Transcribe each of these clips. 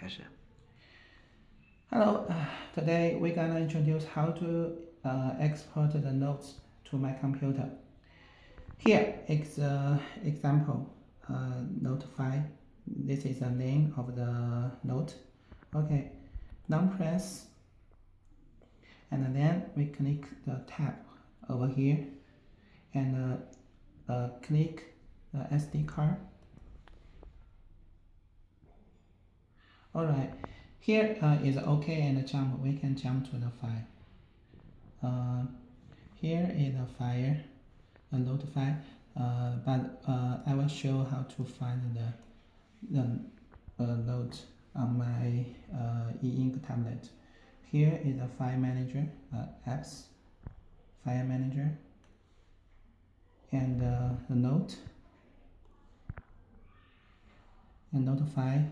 开始。 Hello, today we're gonna introduce how to export the notes to my computer. Here is the example note file. This is the name of the note. Okay, now press, and then we click the tab over here, and click the SD card. Alright, here is OK and jump. We can jump to the file. Here is a file, a note file, but I will show how to find the note on my E-Ink tablet. Here is a file manager, apps, file manager, and the note, and note file.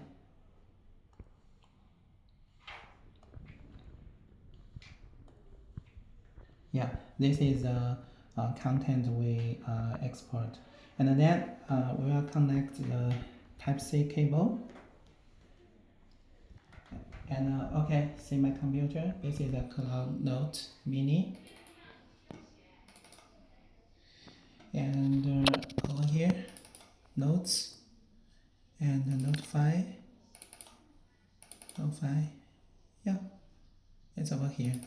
Yeah, this is the content we export, and then we will connect the Type-C cable. And okay, see my computer. This is a Kloudnote Mini, and over here, notes, and the note file. Yeah, it's over here.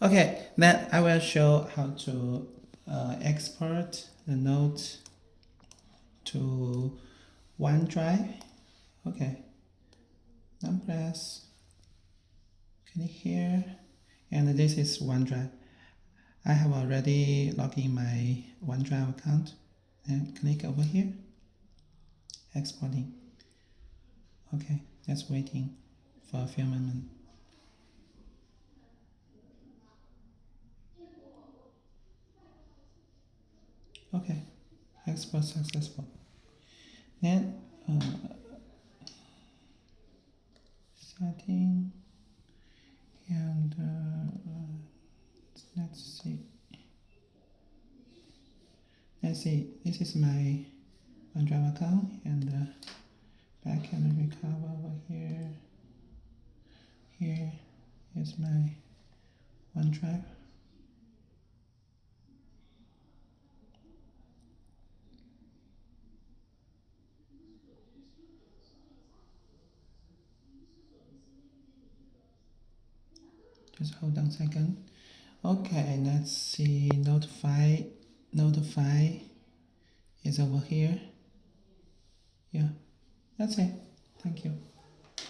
Okay, then I will show how to export the note to OneDrive. Okay, now press, click here, and this is OneDrive. I have already logged in my OneDrive account, and click over here, exporting. Okay, just waiting for a few moments. Okay, export successful. Then setting, and let's see. This is my OneDrive account, and back and recover over here. Here is my OneDrive. Just hold on a second. Okay, let's see. Notify is over here. Yeah, that's it. Thank you.